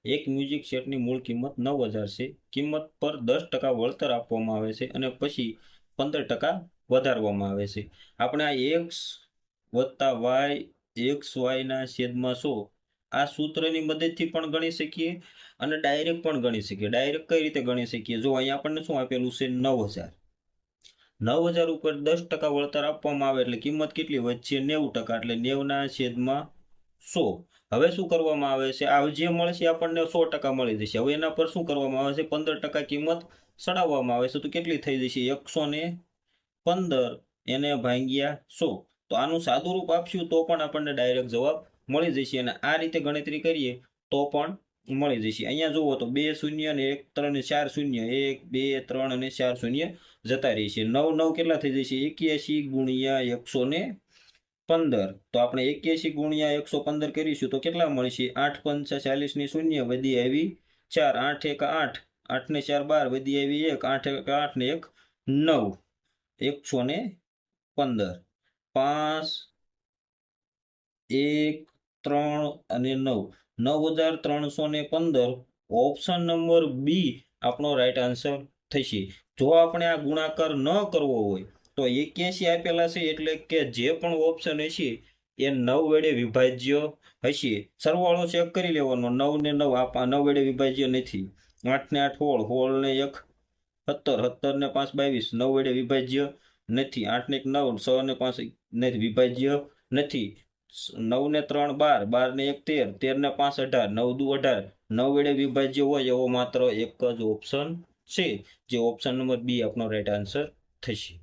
એક મ્યુઝિક સેટની મૂળ કિંમત 9,000 છે. કિંમત પર 10% વળતર આપવામાં આવે છે અને પછી 15% વધારવામાં આવે છે. આપણે આ એક્સ વત્તા વાય એક્સ વાયના છેદમાં 100 આ સૂત્રની મદદથી પણ ગણી શકીએ અને ડાયરેક્ટ પણ ગણી શકીએ. ડાયરેક્ટ કઈ રીતે ગણી શકીએ? જો અહીંયા આપણને શું આપેલું છે? 9,000. 9,000 ઉપર 10% વળતર આપવામાં આવે એટલે કિંમત કેટલી વધશે? 90%. એટલે 90/100. હવે શું કરવામાં આવે છે? આ જે મળશે આપણને 100% મળી જશે. હવે એના પર શું કરવામાં આવે છે? 15% કિંમત ચડાવવામાં આવે છે. તો કેટલી થઈ જશે? 115 એને ભાગ્યા 100. તો આનું સાદું રૂપ આપશું તો પણ આપણને ડાયરેક્ટ જવાબ મળી જશે અને આ રીતે ગણતરી કરીએ તો પણ મળી જશે. અહીંયા જુઓ તો 2 શૂન્ય અને 1 3 અને 4 શૂન્ય 1 2 3 અને 4 શૂન્ય જતા રહેશે. 9 9 કેટલા થઈ જશે? 81 ગુણ્યા 115. તો આપણે 81 ગુણ્યા 115 કરીશું તો કેટલા મળશે? 8 5 40 ની શૂન્ય વધી આવી 4 8 1 8 8 ને 4 12 વધી આવી 1 8 1 8 ને 1 9 115 5 1 3 અને 9 9,315 ઓપ્શન નંબર બી આપણો રાઈટ આન્સર થશે. જો આપણે આ ગુણાકાર ન કરવો હોય તો 81 આપેલા છે એટલે કે જે પણ ઓપ્શન હશે એ 9 વડે વિભાજ્ય હશે. સરવાળો ચેક કરી લેવાનો. 9 ને 9 આ 9 વડે વિભાજ્ય નથી. 8 ને 8 16 16 ને 1 17 17 ને 5 22 9 વડે વિભાજ્ય નથી. 8 ને 1 9 6 ને 5 નથી વિભાજ્ય નથી. 9 ને 3 12 12 ને 1 13 13 ને 5 18 9 દુ 18 9 વડે વિભાજ્ય હોય એવો માત્ર એક જ ઓપ્શન છે જે ઓપ્શન નંબર બી આપણો રાઈટ આન્સર થશે.